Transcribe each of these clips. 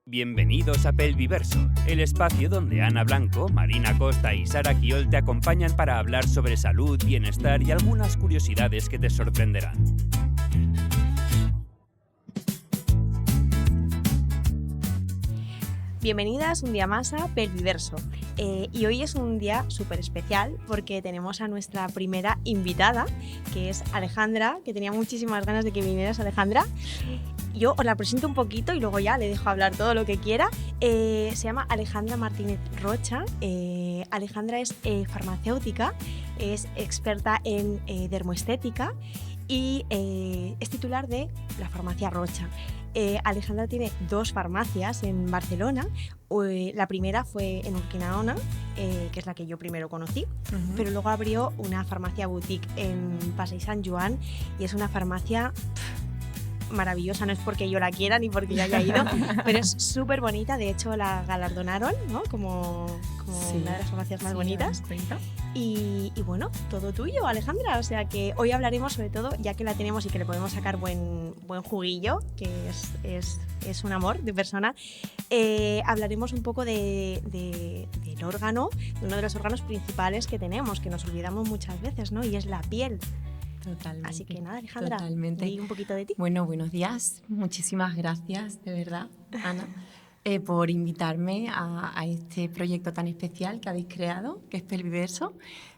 Bienvenidos a Pelviverso, el espacio donde Ana Blanco, Marina Costa y Sara Quiol te acompañan para hablar sobre salud, bienestar y algunas curiosidades que te sorprenderán. Bienvenidas un día más a Pelviverso. Y hoy es un día súper especial porque tenemos a nuestra primera invitada, que es Alejandra, que tenía muchísimas ganas de que vinieras, Alejandra. Yo os la presento un poquito y luego ya le dejo hablar todo lo que quiera. Se llama Alejandra Martínez Rocha. Alejandra es farmacéutica, es experta en dermoestética y es titular de la farmacia Rocha. Alejandra tiene 2 farmacias en Barcelona. La primera fue en Urquinaona, que es la que yo primero conocí, pero luego abrió una farmacia boutique en Passeig Sant Joan y es una farmacia maravillosa. No es porque yo la quiera ni porque yo haya ido, pero es súper bonita. De hecho, la galardonaron, ¿no? como sí, una de las farmacias más bonitas. Y bueno, todo tuyo, Alejandra. O sea que hoy hablaremos sobre todo, ya que la tenemos y que le podemos sacar buen juguillo, que es un amor de persona. Hablaremos un poco del órgano, de uno de los órganos principales que tenemos, que nos olvidamos muchas veces, ¿no? Y es la piel. Totalmente. Así que nada, Alejandra, di un poquito de ti. Bueno, buenos días. Muchísimas gracias, de verdad, Ana, por invitarme a este proyecto tan especial que habéis creado, que es Pelviverso.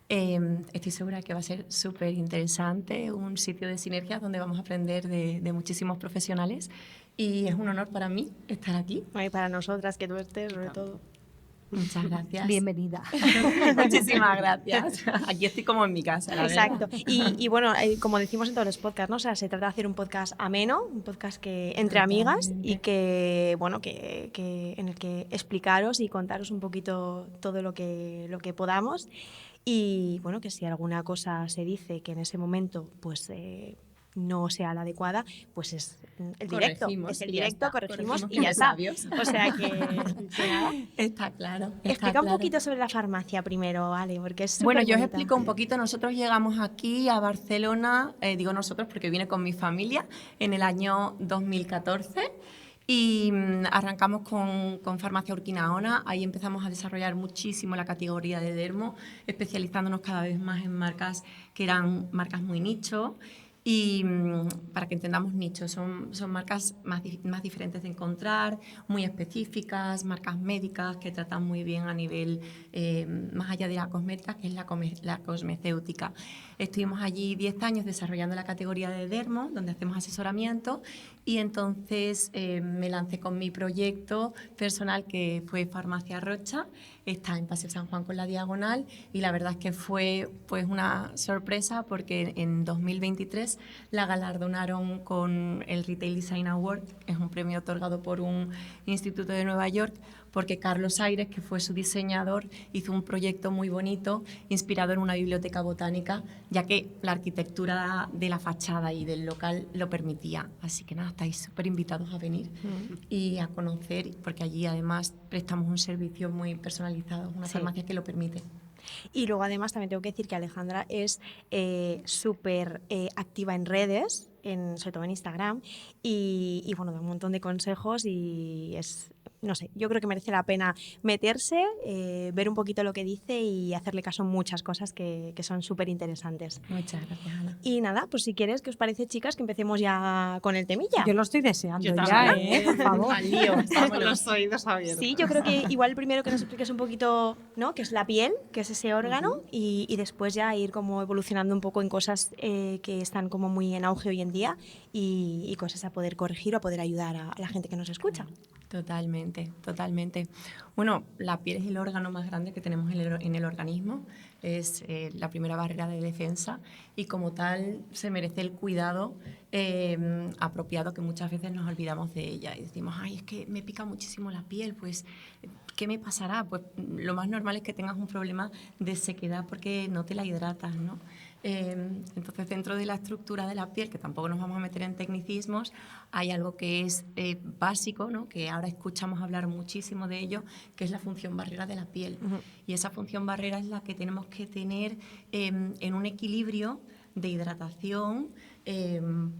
Estoy segura que va a ser súper interesante, un sitio de sinergia donde vamos a aprender de muchísimos profesionales y es un honor para mí estar aquí. Y para nosotras, que tú estés, sobre todo. Muchas gracias. Bienvenida. Muchísimas gracias. Aquí estoy como en mi casa. Exacto. Y bueno, como decimos en todos los podcasts, ¿no? O sea, se trata de hacer un podcast ameno, un podcast que entre amigas y que, bueno, que en el que explicaros y contaros un poquito todo lo que podamos. Y bueno, que si alguna cosa se dice que en ese momento, pues no sea la adecuada, pues es el directo. Es el directo, corregimos y ya está. O sea que nada. Está claro. Explica un poquito sobre la farmacia primero, Ale, porque es súper Bueno, yo os bonita. explico un poquito. Nosotros llegamos aquí a Barcelona, digo nosotros porque vine con mi familia, en el año 2014. Y arrancamos con Farmacia Urquinaona. Ahí empezamos a desarrollar muchísimo la categoría de dermo, especializándonos cada vez más en marcas que eran marcas muy nicho. Y para que entendamos nichos, son marcas más diferentes de encontrar, muy específicas, marcas médicas que tratan muy bien a nivel más allá de la cosmética, que es la cosmecéutica. Estuvimos allí 10 años desarrollando la categoría de dermo, donde hacemos asesoramiento, y entonces me lancé con mi proyecto personal, que fue Farmacia Rocha. Está en Paseo San Juan con la Diagonal, y la verdad es que fue pues una sorpresa porque en 2023 la galardonaron con el Retail Design Award, es un premio otorgado por un instituto de Nueva York, porque Carlos Aires, que fue su diseñador, hizo un proyecto muy bonito inspirado en una biblioteca botánica, ya que la arquitectura de la fachada y del local lo permitía. Así que nada, estáis súper invitados a venir y a conocer, porque allí además prestamos un servicio muy personalizado, una farmacia que lo permite. Y luego además también tengo que decir que Alejandra es súper activa en redes, sobre todo en Instagram, y bueno, da un montón de consejos y es... No sé, yo creo que merece la pena meterse, ver un poquito lo que dice y hacerle caso a muchas cosas que son súper interesantes. Muchas gracias, Ana. Y nada, pues si quieres, ¿qué os parece, chicas, que empecemos ya con el temilla? Yo lo estoy deseando yo ya, por favor. Al lío, estamos los oídos abiertos. Sí, yo creo que igual primero que nos expliques un poquito, ¿no?, qué es la piel, qué es ese órgano, y después ya ir como evolucionando un poco en cosas que están como muy en auge hoy en día y cosas a poder corregir o a poder ayudar a la gente que nos escucha. Totalmente, totalmente. Bueno, la piel es el órgano más grande que tenemos en el organismo, es la primera barrera de defensa y como tal se merece el cuidado apropiado, que muchas veces nos olvidamos de ella y decimos, ay, es que me pica muchísimo la piel, pues ¿qué me pasará? Pues lo más normal es que tengas un problema de sequedad porque no te la hidratas, ¿no? Entonces, dentro de la estructura de la piel, que tampoco nos vamos a meter en tecnicismos, hay algo que es básico, ¿no?, que ahora escuchamos hablar muchísimo de ello, que es la función barrera de la piel. Y esa función barrera es la que tenemos que tener en un equilibrio de hidratación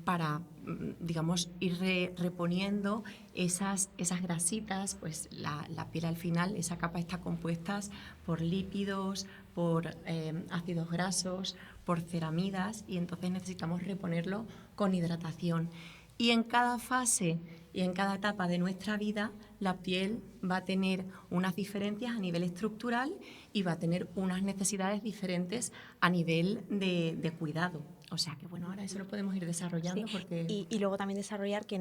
para, digamos, ir reponiendo esas grasitas. Pues la piel al final, esa capa está compuesta por lípidos, por ácidos grasos, por ceramidas, y entonces necesitamos reponerlo con hidratación. Y en cada fase y en cada etapa de nuestra vida, la piel va a tener unas diferencias a nivel estructural y va a tener unas necesidades diferentes a nivel de cuidado. O sea que, bueno, ahora eso lo podemos ir desarrollando. Sí. Porque Y luego también desarrollar que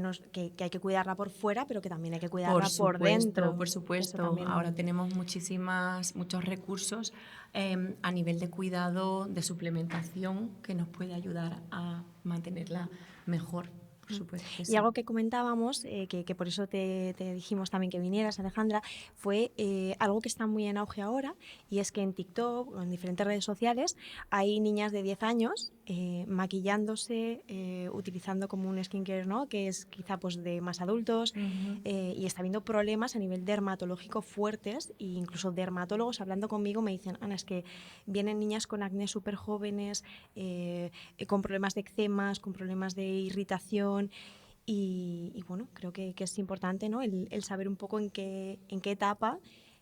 hay que cuidarla por fuera, pero que también hay que cuidarla por dentro. Por supuesto. También... Ahora tenemos muchos recursos a nivel de cuidado, de suplementación, que nos puede ayudar a mantenerla mejor. Por supuesto que sí. Y algo que comentábamos, que por eso te dijimos también que vinieras, Alejandra, fue algo que está muy en auge ahora, y es que en TikTok o en diferentes redes sociales hay niñas de 10 años maquillándose, utilizando como un skincare, ¿no?, que es quizá pues de más adultos, y está habiendo problemas a nivel dermatológico fuertes, e incluso dermatólogos hablando conmigo me dicen: Ana, es que vienen niñas con acné súper jóvenes, con problemas de eczemas, con problemas de irritación. Y bueno, creo que es importante, ¿no?, el saber un poco en qué etapa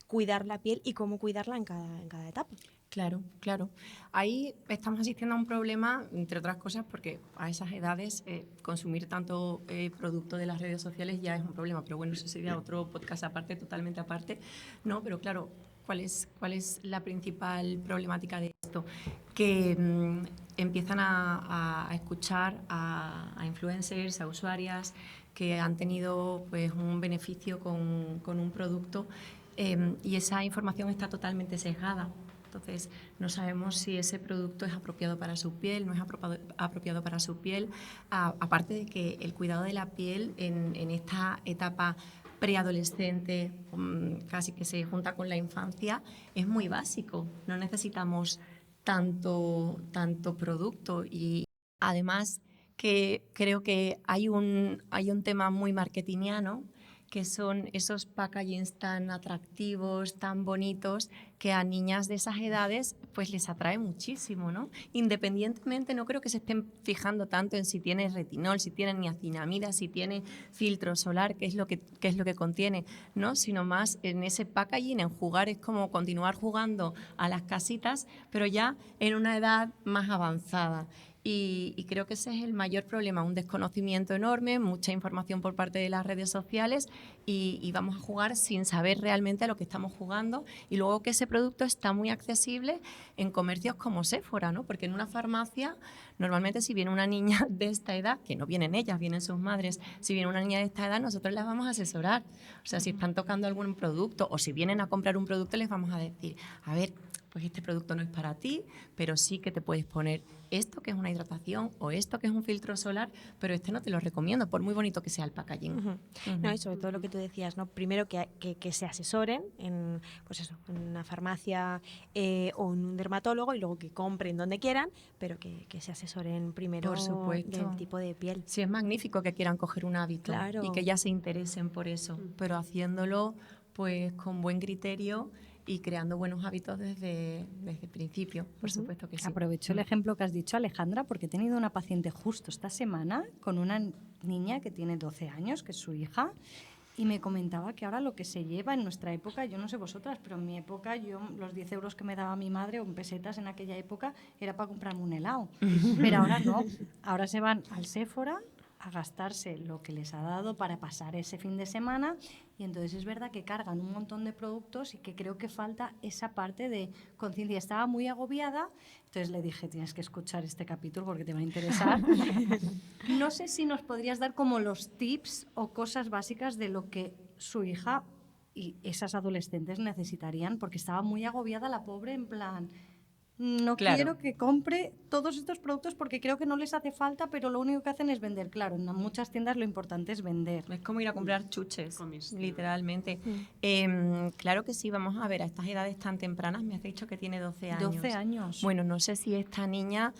cuidar la piel y cómo cuidarla en cada etapa. Claro, claro. Ahí estamos asistiendo a un problema, entre otras cosas, porque a esas edades consumir tanto producto de las redes sociales ya es un problema. Pero bueno, eso sería otro podcast aparte, totalmente aparte. No, pero claro, ¿cuál es la principal problemática de esto? Que empiezan a escuchar a influencers, a usuarias que han tenido pues un beneficio con un producto, y esa información está totalmente sesgada. Entonces, no sabemos si ese producto es apropiado para su piel, no es apropiado para su piel. Aparte de que el cuidado de la piel en esta etapa preadolescente, casi que se junta con la infancia, es muy básico. No necesitamos tanto producto. Y además que creo que hay un tema muy marketingiano, que son esos packagings tan atractivos, tan bonitos, que a niñas de esas edades pues les atrae muchísimo, ¿no? Independientemente, no creo que se estén fijando tanto en si tiene retinol, si tiene niacinamida, si tiene filtro solar, qué es lo que contiene, ¿no? Sino más en ese packaging, en jugar. Es como continuar jugando a las casitas, pero ya en una edad más avanzada. Y creo que ese es el mayor problema, un desconocimiento enorme, mucha información por parte de las redes sociales, y vamos a jugar sin saber realmente a lo que estamos jugando. Y luego que ese producto está muy accesible en comercios como Sephora, ¿no? Porque en una farmacia, normalmente si viene una niña de esta edad, que no vienen ellas, vienen sus madres, si viene una niña de esta edad, nosotros las vamos a asesorar. O sea, si están tocando algún producto o si vienen a comprar un producto, les vamos a decir: a ver, pues este producto no es para ti, pero sí que te puedes poner esto, que es una hidratación, o esto, que es un filtro solar, pero este no te lo recomiendo, por muy bonito que sea el packaging. No, y sobre todo lo que tú decías, ¿no? Primero que se asesoren en, pues eso, en una farmacia o en un dermatólogo, y luego que compren donde quieran, pero que se asesoren primero, por supuesto, del tipo de piel. Sí, es magnífico que quieran coger un hábito, claro, y que ya se interesen por eso, pero haciéndolo pues con buen criterio y creando buenos hábitos desde el principio, por supuesto que sí. Aprovecho el ejemplo que has dicho, Alejandra, porque he tenido una paciente justo esta semana con una niña que tiene 12 años, que es su hija, y me comentaba que ahora lo que se lleva en nuestra época, yo no sé vosotras, pero en mi época, los 10 euros que me daba mi madre, o en pesetas en aquella época, era para comprarme un helado. Pero ahora no, ahora se van al Sephora a gastarse lo que les ha dado para pasar ese fin de semana, y entonces es verdad que cargan un montón de productos, y que creo que falta esa parte de conciencia. Estaba muy agobiada, entonces le dije: tienes que escuchar este capítulo porque te va a interesar. No sé si nos podrías dar como los tips o cosas básicas de lo que su hija y esas adolescentes necesitarían, porque estaba muy agobiada la pobre, en plan: no quiero que compre todos estos productos porque creo que no les hace falta, pero lo único que hacen es vender. Claro, en muchas tiendas lo importante es vender. Es como ir a comprar chuches, literalmente. Claro que sí, vamos a ver, a estas edades tan tempranas, me has dicho que tiene 12 años. 12 años. Bueno, no sé si esta niña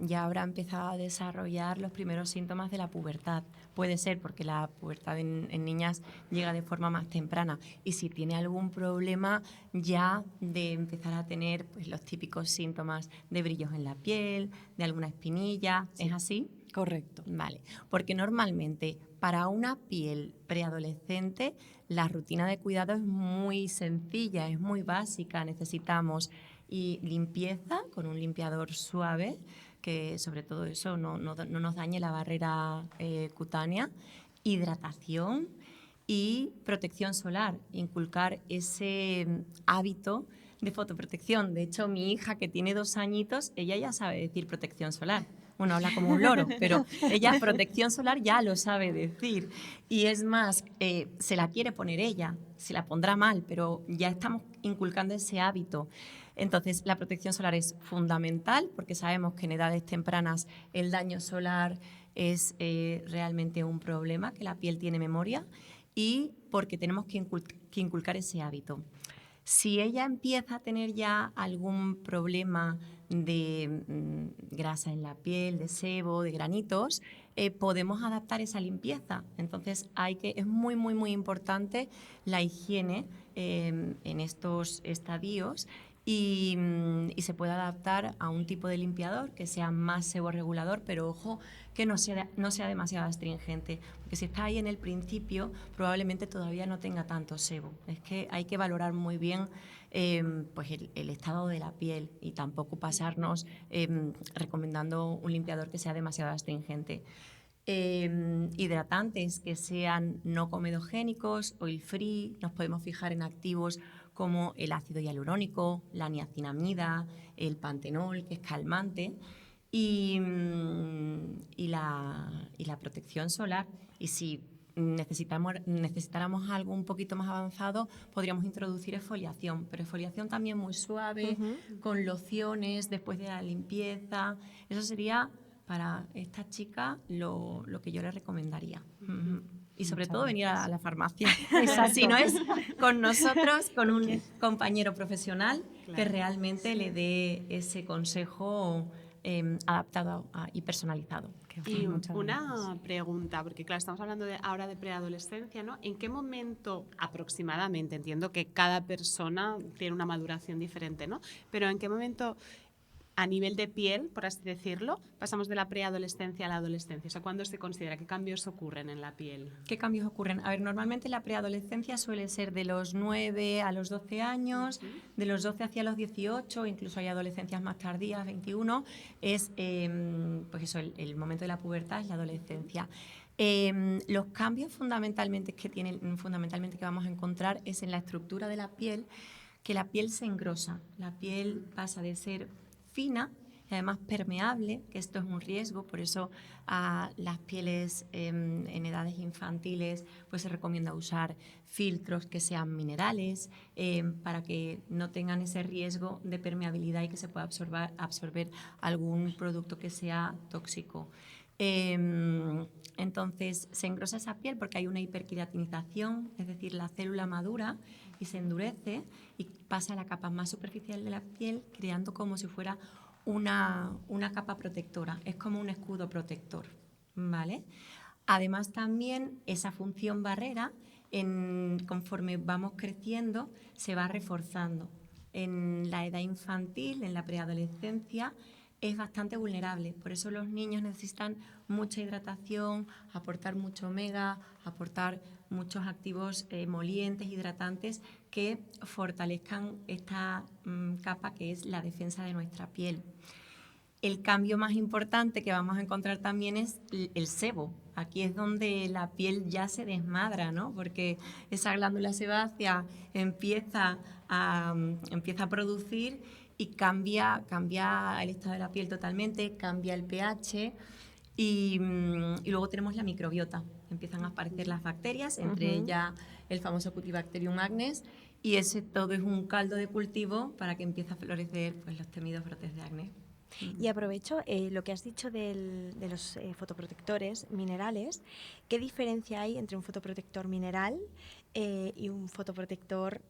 ya habrá empezado a desarrollar los primeros síntomas de la pubertad. Puede ser porque la pubertad en niñas llega de forma más temprana, y si tiene algún problema ya de empezar a tener pues, los típicos síntomas de brillos en la piel, de alguna espinilla. ¿Es así? Correcto. Vale, porque normalmente para una piel preadolescente la rutina de cuidado es muy sencilla, es muy básica. Necesitamos limpieza con un limpiador suave, que sobre todo eso no nos dañe la barrera cutánea, hidratación y protección solar, inculcar ese hábito de fotoprotección. De hecho, mi hija, que tiene 2 añitos, ella ya sabe decir protección solar. Bueno, habla como un loro, pero ella protección solar ya lo sabe decir. Y es más, se la quiere poner ella, se la pondrá mal, pero ya estamos inculcando ese hábito. Entonces, la protección solar es fundamental porque sabemos que en edades tempranas el daño solar es realmente un problema, que la piel tiene memoria, y porque tenemos que inculcar ese hábito. Si ella empieza a tener ya algún problema de grasa en la piel, de sebo, de granitos, podemos adaptar esa limpieza. Entonces es muy, muy, muy importante la higiene en estos estadios, y se puede adaptar a un tipo de limpiador que sea más seborregulador, pero ojo, que no sea demasiado astringente, porque si está ahí en el principio probablemente todavía no tenga tanto sebo. Es que hay que valorar muy bien pues el estado de la piel, y tampoco pasarnos recomendando un limpiador que sea demasiado astringente. Hidratantes que sean no comedogénicos, oil free. Nos podemos fijar en activos como el ácido hialurónico, la niacinamida, el pantenol, que es calmante, y la protección solar. Y si necesitáramos algo un poquito más avanzado, podríamos introducir exfoliación, pero exfoliación también muy suave, con lociones después de la limpieza. Eso sería para esta chica lo que yo le recomendaría. Y sobre todo venir a la farmacia. Si no es con nosotros, con un compañero profesional que realmente le dé ese consejo adaptado y personalizado. Y una pregunta, porque claro, estamos hablando ahora de preadolescencia, ¿no? ¿En qué momento aproximadamente, entiendo que cada persona tiene una maduración diferente, ¿no? Pero ¿en qué momento, a nivel de piel, por así decirlo, pasamos de la preadolescencia a la adolescencia? O sea, ¿cuándo se considera? ¿Qué cambios ocurren en la piel? ¿Qué cambios ocurren? A ver, normalmente la preadolescencia suele ser de los 9 a los 12 años, de los 12 hacia los 18, incluso hay adolescencias más tardías, 21, es pues eso, el momento de la pubertad es la adolescencia. Los cambios fundamentalmente que vamos a encontrar es en la estructura de la piel, que la piel se engrosa, la piel pasa de ser fina y además permeable, que esto es un riesgo. Por eso a las pieles en edades infantiles pues se recomienda usar filtros que sean minerales, para que no tengan ese riesgo de permeabilidad y que se pueda absorber algún producto que sea tóxico. Entonces se engrosa esa piel porque hay una hiperqueratinización, es decir, la célula madura y se endurece y pasa a la capa más superficial de la piel, creando como si fuera una capa protectora. Es como un escudo protector, ¿vale? Además también esa función barrera, conforme vamos creciendo, se va reforzando. En la edad infantil, en la preadolescencia, es bastante vulnerable. Por eso los niños necesitan mucha hidratación, aportar mucho omega, aportar muchos activos emolientes, hidratantes, que fortalezcan esta capa que es la defensa de nuestra piel. El cambio más importante que vamos a encontrar también es el sebo. Aquí es donde la piel ya se desmadra, ¿no? Porque esa glándula sebácea empieza a producir y cambia el estado de la piel totalmente, cambia el pH y luego tenemos la microbiota. Empiezan a aparecer las bacterias, entre ellas el famoso Cutibacterium acnes, y ese todo es un caldo de cultivo para que empiece a florecer pues, los temidos brotes de acné. Y aprovecho lo que has dicho de los fotoprotectores minerales. ¿Qué diferencia hay entre un fotoprotector mineral y un fotoprotector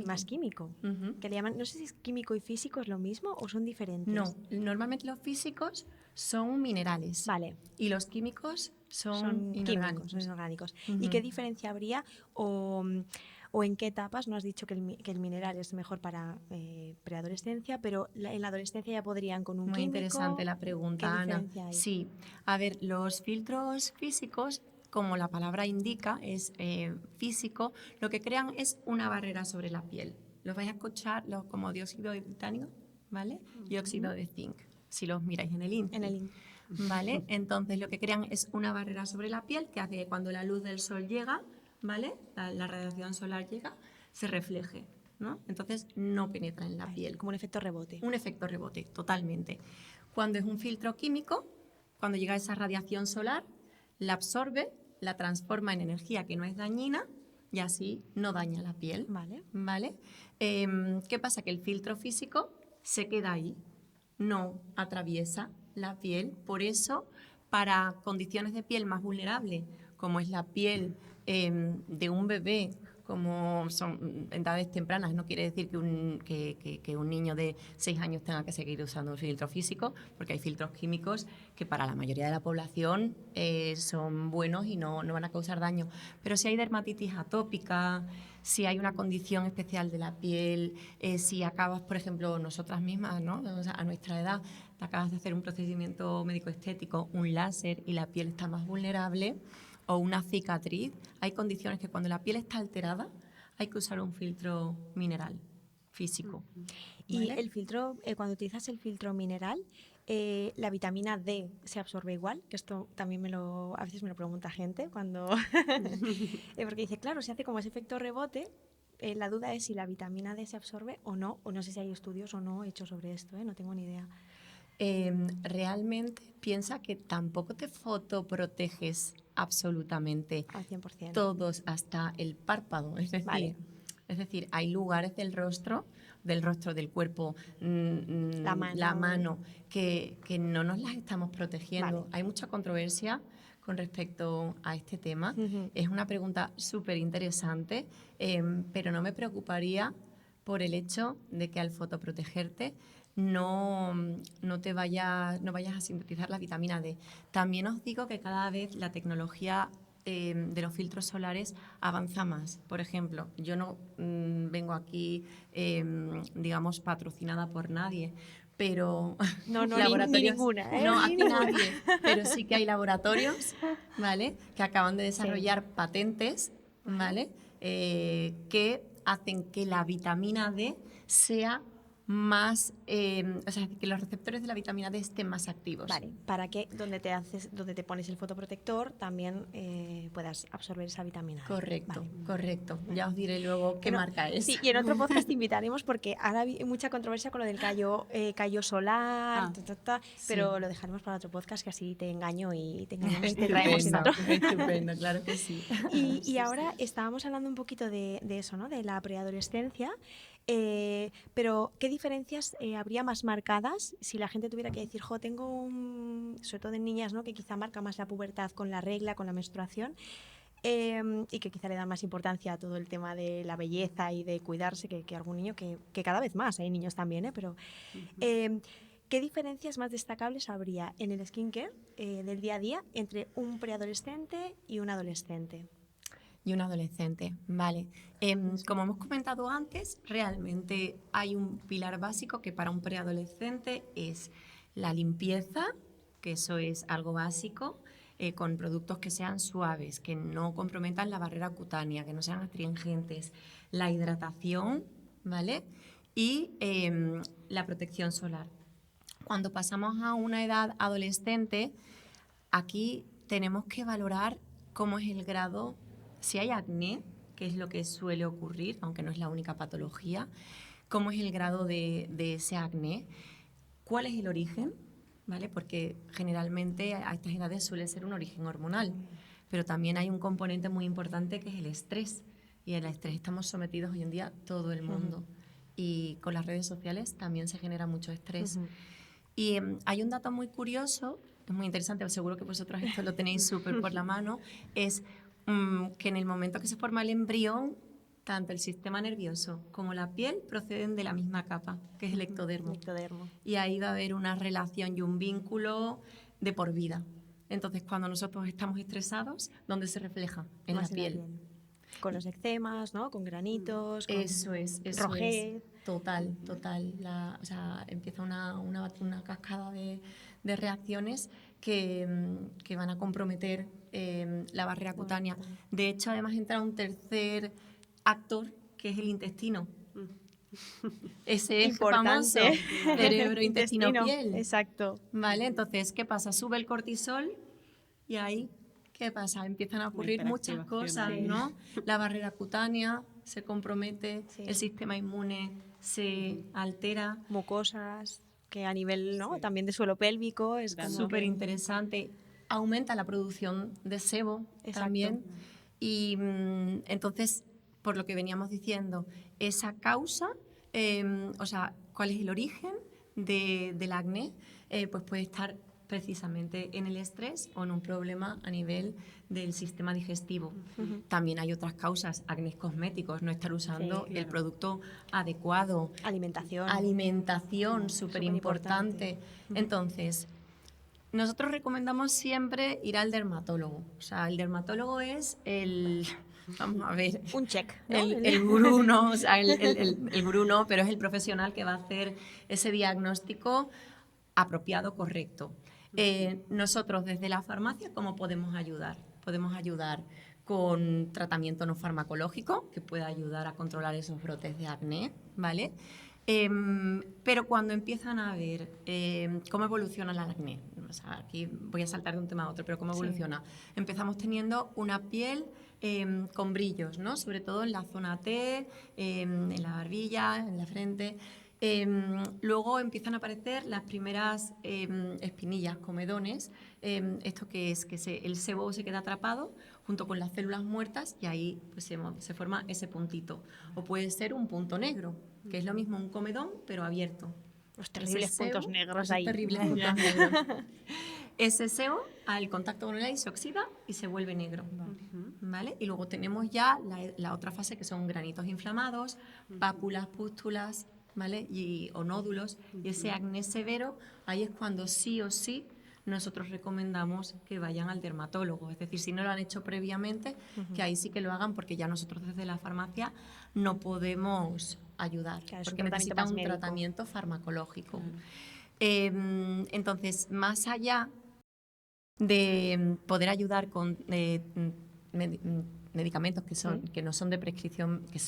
más químico? Ujú. Que le llaman, no sé si es químico y físico es lo mismo o son diferentes. No, normalmente los físicos son minerales. Vale. Y los químicos Son son químicos, inorgánicos. son inorgánicos. Ujú. ¿Y qué diferencia habría o en qué etapas? No has dicho que el mineral es mejor para preadolescencia, pero en la adolescencia ya podrían con un Muy químico. interesante la pregunta, ¿Qué Ana. diferencia hay? Sí, a ver, los filtros físicos, como la palabra indica, es físico, lo que crean es una barrera sobre la piel. Los vais a escuchar como dióxido de titanio, ¿vale? Y óxido de zinc, si los miráis en el INCI. En el INCI. ¿Vale? Entonces lo que crean es una barrera sobre la piel que hace que cuando la luz del sol llega, ¿vale? La radiación solar llega, se refleje, ¿no? Entonces no penetra en la piel. Como un efecto rebote. Un efecto rebote, totalmente. Cuando es un filtro químico, cuando llega esa radiación solar, la absorbe, la transforma en energía que no es dañina y así no daña la piel. Vale. ¿Vale? ¿Qué pasa? Que el filtro físico se queda ahí, no atraviesa la piel. Por eso, para condiciones de piel más vulnerables, como es la piel de un bebé, como son edades tempranas, no quiere decir que un niño de 6 años tenga que seguir usando un filtro físico, porque hay filtros químicos que para la mayoría de la población son buenos y no van a causar daño. Pero si hay dermatitis atópica, si hay una condición especial de la piel, si acabas, por ejemplo, nosotras mismas, ¿no? O sea, a nuestra edad, te acabas de hacer un procedimiento médico estético, un láser, y la piel está más vulnerable, o una cicatriz, hay condiciones que cuando la piel está alterada hay que usar un filtro mineral físico. Y ¿vale? el filtro, cuando utilizas el filtro mineral, la vitamina D se absorbe igual, que esto también a veces me lo pregunta gente cuando porque dice, claro, se hace como ese efecto rebote. La duda es si la vitamina D se absorbe o no sé si hay estudios o no hechos sobre esto, no tengo ni idea. Realmente piensa que tampoco te fotoproteges absolutamente Al 100%. todos hasta el párpado. Vale. Es decir, hay lugares del rostro del cuerpo, La mano. que no nos las estamos protegiendo. Vale. Hay mucha controversia con respecto a este tema. Ujú. Es una pregunta súper interesante, pero no me preocuparía por el hecho de que al fotoprotegerte no vayas a sintetizar la vitamina D. También os digo que cada vez la tecnología de los filtros solares avanza más. Por ejemplo, yo no vengo aquí, digamos, patrocinada por nadie, pero No, ni ninguna, ¿eh? No, aquí nadie, pero sí que hay laboratorios, ¿vale? Que acaban de desarrollar patentes, ¿vale? Que hacen que la vitamina D sea más, o sea, que los receptores de la vitamina D estén más activos. Vale, para que donde te pones el fotoprotector también puedas absorber esa vitamina D. Correcto, Vale. correcto. Ya os diré luego qué marca es. Sí, y en otro podcast te invitaremos porque ahora hay mucha controversia con lo del callo solar, pero sí. lo dejaremos para otro podcast que así te engaño y te traemos dentro. Estupendo, claro que sí. Y ahora estábamos hablando un poquito de eso, ¿no? De la preadolescencia. Pero, ¿qué diferencias habría más marcadas si la gente tuviera que decir, sobre todo en niñas, ¿no? Que quizá marca más la pubertad con la regla, con la menstruación, y que quizá le da más importancia a todo el tema de la belleza y de cuidarse que algún niño, que cada vez más, hay niños también, pero... ¿Qué diferencias más destacables habría en el skincare del día a día entre un preadolescente y un adolescente? Y un adolescente, vale. Como hemos comentado antes, realmente hay un pilar básico que para un preadolescente es la limpieza, que eso es algo básico, con productos que sean suaves, que no comprometan la barrera cutánea, que no sean astringentes, la hidratación, ¿vale? Y la protección solar. Cuando pasamos a una edad adolescente, aquí tenemos que valorar cómo es el grado. Si hay acné, que es lo que suele ocurrir, aunque no es la única patología, cómo es el grado de ese acné, cuál es el origen, ¿vale? Porque generalmente a estas edades suele ser un origen hormonal, pero también hay un componente muy importante que es el estrés, y al estrés estamos sometidos hoy en día todo el mundo, y con las redes sociales también se genera mucho estrés. Y hay un dato muy curioso, es muy interesante, seguro que vosotros esto lo tenéis súper por la mano, es que en el momento que se forma el embrión, tanto el sistema nervioso como la piel proceden de la misma capa, que es el ectodermo. Ectodermo. Y ahí va a haber una relación y un vínculo de por vida. Entonces, cuando nosotros estamos estresados, ¿dónde se refleja? En la Más piel. Con los eczemas, ¿no? Con granitos, con Eso es. rojez. Total. O sea, empieza una cascada de reacciones que van a comprometer la barrera cutánea. De hecho, además entra un tercer actor, que es el intestino. Ese es famoso, Importante. cerebro, intestino, piel. Exacto. ¿Vale? Entonces, ¿qué pasa? Sube el cortisol y ahí, ¿qué pasa? Empiezan a ocurrir muchas hiperactivación cosas, ahí. ¿no? La barrera cutánea se compromete, Sí. el sistema inmune se altera. Mucosas, que a nivel, ¿no? Sí. También de suelo pélvico es Claro. como Súper que- interesante. Aumenta la producción de sebo Exacto. también. Y entonces, por lo que veníamos diciendo, esa causa, o sea, ¿cuál es el origen del acné? Pues puede estar precisamente en el estrés o en un problema a nivel del sistema digestivo. También hay otras causas, acné cosméticos, no estar usando Sí, el claro. producto adecuado. alimentación. Alimentación, súper importante. Superimportante. Entonces, nosotros recomendamos siempre ir al dermatólogo. O sea, el dermatólogo es el, vamos a ver, Un check, ¿no? el gurú, ¿no? O sea, el gurú no, pero es el profesional que va a hacer ese diagnóstico apropiado, correcto. Nosotros desde la farmacia, ¿cómo podemos ayudar? Podemos ayudar con tratamiento no farmacológico, que pueda ayudar a controlar esos brotes de acné, ¿vale? Pero cuando empiezan a ver cómo evoluciona el acné, o sea, aquí voy a saltar de un tema a otro, pero cómo Sí. evoluciona. Empezamos teniendo una piel con brillos, ¿no? Sobre todo en la zona T, en la barbilla, en la frente. Luego empiezan a aparecer las primeras espinillas, comedones. ¿Esto qué es? Que el sebo se queda atrapado junto con las células muertas y ahí pues, se forma ese puntito. O puede ser un punto negro, que es lo mismo un comedón, pero abierto. Los terribles Ese puntos sebo, negros esos ahí. terribles puntos negros. Ese sebo, al contacto con el aire, se oxida y se vuelve negro. ¿Vale? Y luego tenemos ya la otra fase, que son granitos inflamados, pápulas, pústulas, ¿vale? O nódulos. Y ese acné severo, ahí es cuando sí o sí nosotros recomendamos que vayan al dermatólogo. Es decir, si no lo han hecho previamente, que ahí sí que lo hagan, porque ya nosotros desde la farmacia no podemos ayudar, Claro, es un porque tratamiento necesitan más un médico. tratamiento farmacológico. Entonces, más allá de poder ayudar con medicamentos que no son de prescripción, que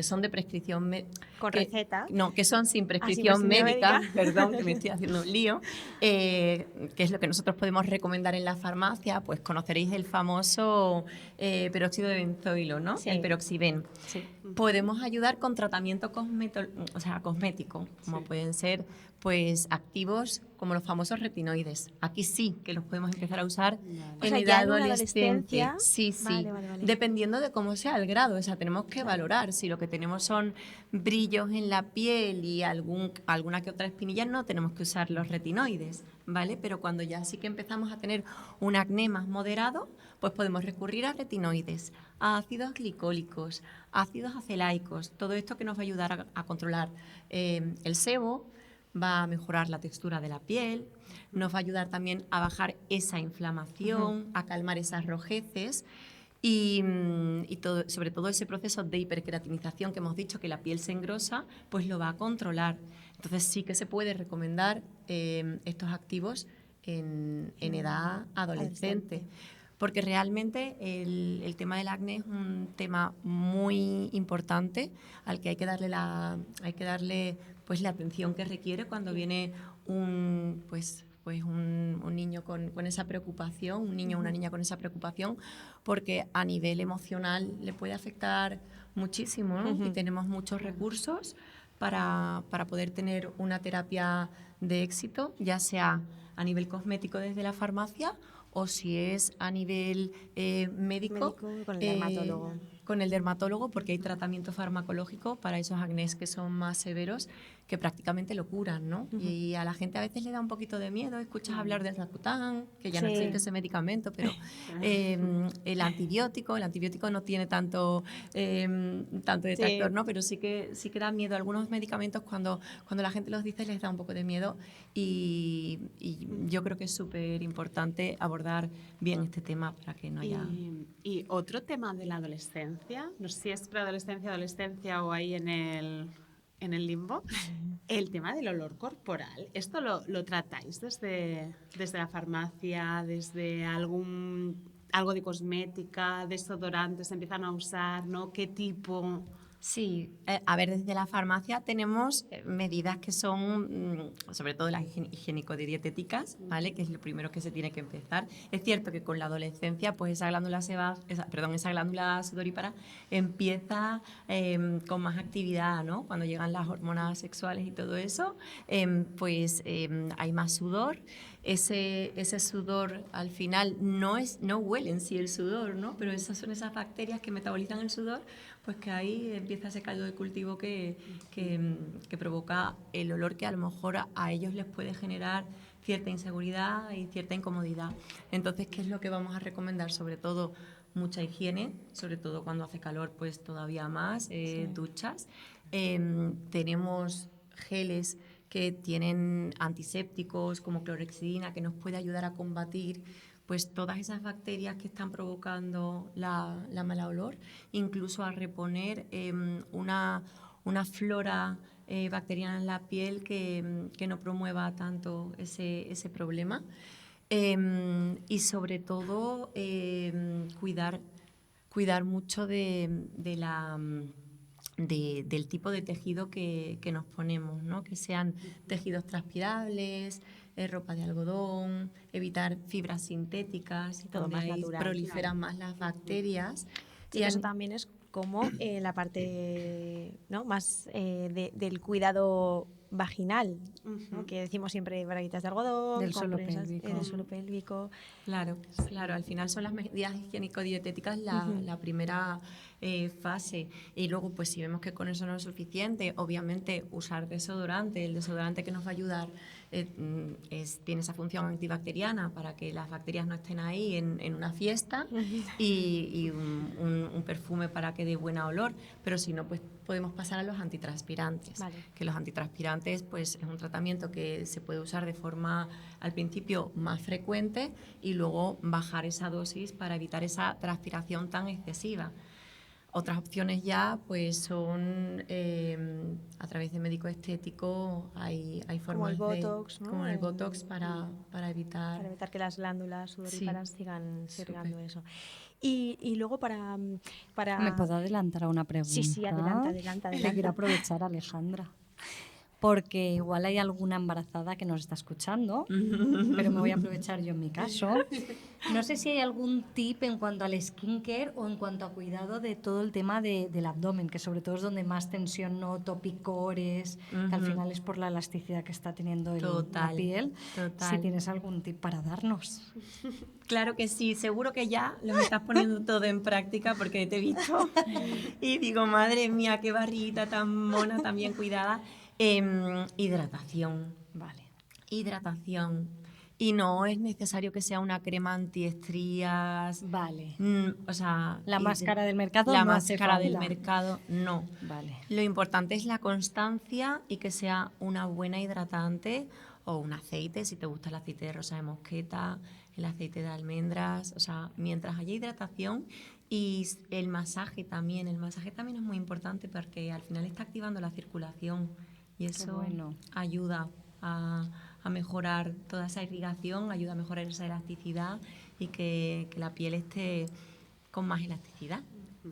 son de prescripción Con receta. no, que son sin pues, prescripción sin médica, médica. perdón, que me estoy haciendo un lío, que es lo que nosotros podemos recomendar en la farmacia. Pues conoceréis el famoso peróxido de benzoilo, ¿no? Sí. El peroxiben. Sí. Podemos ayudar con tratamiento cosmético, como Sí. pueden ser pues activos como los famosos retinoides. Aquí sí que los podemos empezar a usar O en sea, edad ya en una adolescente. adolescencia. Sí, sí. Vale. Dependiendo de cómo sea el grado, o sea, tenemos que valorar. Si lo que tenemos son brillos en la piel y alguna que otra espinilla, no tenemos que usar los retinoides, ¿vale? Pero cuando ya sí que empezamos a tener un acné más moderado, pues podemos recurrir a retinoides, a ácidos glicólicos, ácidos acelaicos, todo esto que nos va a ayudar a controlar el sebo, va a mejorar la textura de la piel, nos va a ayudar también a bajar esa inflamación, a calmar esas rojeces y sobre todo ese proceso de hiperqueratinización que hemos dicho que la piel se engrosa, pues lo va a controlar. Entonces sí que se puede recomendar estos activos en edad adolescente. Porque realmente el tema del acné es un tema muy importante al que hay que darle pues la atención que requiere cuando viene un niño con esa preocupación, un niño o una niña con esa preocupación, porque a nivel emocional le puede afectar muchísimo, ¿no? Y tenemos muchos recursos para poder tener una terapia de éxito, ya sea a nivel cosmético desde la farmacia o si es a nivel médico Con el dermatólogo. con el dermatólogo, porque hay tratamiento farmacológico para esos acnés que son más severos que prácticamente lo curan, ¿no? Y a la gente a veces le da un poquito de miedo, escuchas hablar del Rakután, que ya no Sí. existe ese medicamento, pero el antibiótico no tiene tanto detractor, Sí. ¿no? Pero sí que da miedo. Algunos medicamentos cuando la gente los dice les da un poco de miedo y yo creo que es súper importante abordar bien este tema para que no haya... Y otro tema de la adolescencia, no sé si es preadolescencia, adolescencia o ahí en el limbo, el tema del olor corporal. ¿Esto lo tratáis desde la farmacia, desde algo de cosmética, desodorantes empiezan a usar, ¿no? ¿Qué tipo? Sí, a ver, desde la farmacia tenemos medidas que son, sobre todo las higiénico-dietéticas, ¿vale? Que es lo primero que se tiene que empezar. Es cierto que con la adolescencia, pues esa glándula sudorípara empieza con más actividad, ¿no? Cuando llegan las hormonas sexuales y todo eso, hay más sudor. Ese sudor al final no huele en sí el sudor, ¿no? Pero esas son esas bacterias que metabolizan el sudor, pues que ahí empieza ese caldo de cultivo que provoca el olor que a lo mejor a ellos les puede generar cierta inseguridad y cierta incomodidad. Entonces, ¿qué es lo que vamos a recomendar? Sobre todo mucha higiene, sobre todo cuando hace calor, pues todavía más, duchas. Tenemos geles que tienen antisépticos como clorhexidina, que nos puede ayudar a combatir pues todas esas bacterias que están provocando la mala olor, incluso a reponer una flora bacteriana en la piel que no promueva tanto ese problema. Y sobre todo cuidar mucho del tipo de tejido que nos ponemos, ¿no? Que sean tejidos transpirables, ropa de algodón, evitar fibras sintéticas, Todo donde más ahí natural, proliferan más las bacterias. Sí, que eso también es como la parte, ¿no? más del cuidado vaginal, ¿no? Que decimos siempre braguitas de algodón, Del suelo compresas, pélvico. del suelo pélvico. Claro, al final son las medidas higiénico-dietéticas la primera fase. Y luego, pues si vemos que con eso no es suficiente, obviamente usar desodorante. El desodorante que nos va a ayudar tiene esa función antibacteriana para que las bacterias no estén ahí en una fiesta y un perfume para que dé buen olor. Pero si no, pues podemos pasar a los antitranspirantes. Vale. Que los antitranspirantes pues es un tratamiento que se puede usar de forma al principio más frecuente y luego bajar esa dosis para evitar esa transpiración tan excesiva. Otras opciones ya pues son a través de médico estético hay formas Como el Botox, ¿no? como el Botox para evitar... Para evitar que las glándulas sudoríparas sigan segregando súper. eso. Y luego para... ¿Me puedo adelantar a una pregunta? Sí, adelanta. Que quiero aprovechar, Alejandra. Porque igual hay alguna embarazada que nos está escuchando, pero me voy a aprovechar yo en mi caso. No sé si hay algún tip en cuanto al skincare o en cuanto a cuidado de todo el tema del abdomen, que sobre todo es donde más tensión noto, picores, que al final es por la elasticidad que está teniendo la piel. Total. Si tienes algún tip para darnos. Claro que sí, seguro que ya lo estás poniendo todo en práctica porque te he visto y digo, madre mía, qué barriguita tan mona, tan bien cuidada. Hidratación. Vale. Hidratación. Y no es necesario que sea una crema antiestrías. Vale. O sea, La más cara del mercado La no más hace cara del falta. mercado, no. Vale. Lo importante es la constancia y que sea una buena hidratante o un aceite, si te gusta el aceite de rosa de mosqueta, el aceite de almendras. O sea, mientras haya hidratación y el masaje también. El masaje también es muy importante porque al final está activando la circulación y eso bueno. ayuda a mejorar toda esa irrigación, ayuda a mejorar esa elasticidad y que la piel esté con más elasticidad.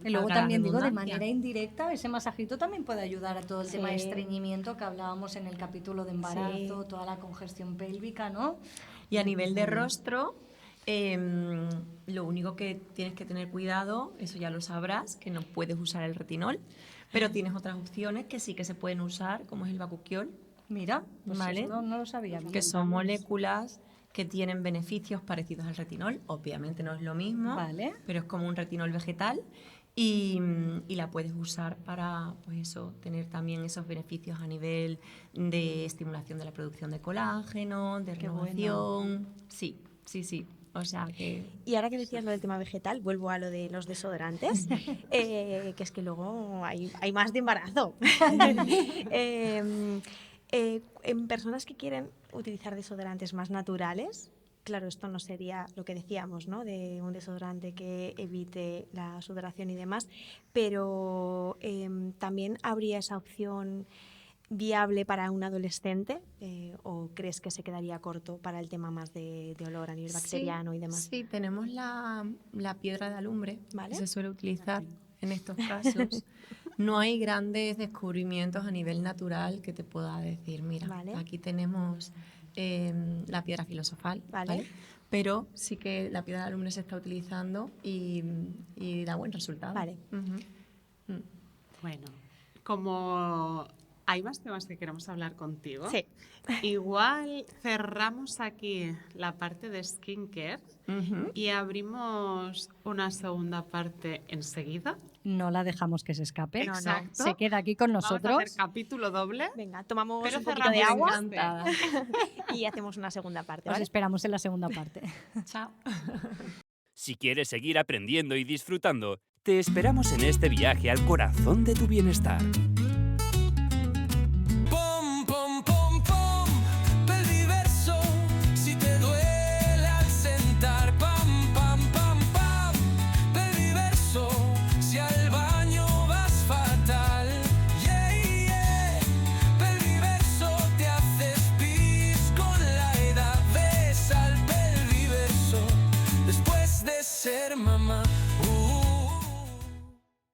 Y luego Valga la también digo, de redundancia. manera indirecta, ese masajito también puede ayudar a todo el tema de Sí. estreñimiento que hablábamos en el capítulo de embarazo, toda la congestión pélvica, ¿no? Y a nivel de rostro, lo único que tienes que tener cuidado, eso ya lo sabrás, que no puedes usar el retinol, pero tienes otras opciones que sí que se pueden usar, como es el bakuchiol, Mira, pues ¿vale? eso no lo sabía bien. Que son moléculas que tienen beneficios parecidos al retinol. Obviamente no es lo mismo, Vale. pero es como un retinol vegetal y la puedes usar para, pues eso, tener también esos beneficios a nivel de estimulación de la producción de colágeno, de Qué bueno. renovación. Sí. O sea que... Y ahora que decías lo del tema vegetal, vuelvo a lo de los desodorantes, que es que luego hay más de embarazo. En personas que quieren utilizar desodorantes más naturales, claro, esto no sería lo que decíamos, ¿no? De un desodorante que evite la sudoración y demás, pero también habría esa opción viable para un adolescente, o crees que se quedaría corto para el tema más de olor a nivel bacteriano y demás? Sí, tenemos la piedra de alumbre, ¿Vale? que se suele utilizar en estos casos. No hay grandes descubrimientos a nivel natural que te pueda decir, mira, Vale. aquí tenemos la piedra filosofal, Vale. ¿vale? Pero sí que la piedra de alumbre se está utilizando y da buen resultado. Vale. Ujú. Bueno, como hay más temas que queremos hablar contigo, Sí. igual cerramos aquí la parte de skincare Ujú. y abrimos una segunda parte enseguida. No la dejamos que se escape. Exacto. Se queda aquí con Vamos a nosotros. hacer capítulo doble. Venga, tomamos Pero un poquito de cerramos agua Encantada. y hacemos una segunda parte, Os ¿vale? esperamos en la segunda parte. Chao. Si quieres seguir aprendiendo y disfrutando, te esperamos en este viaje al corazón de tu bienestar.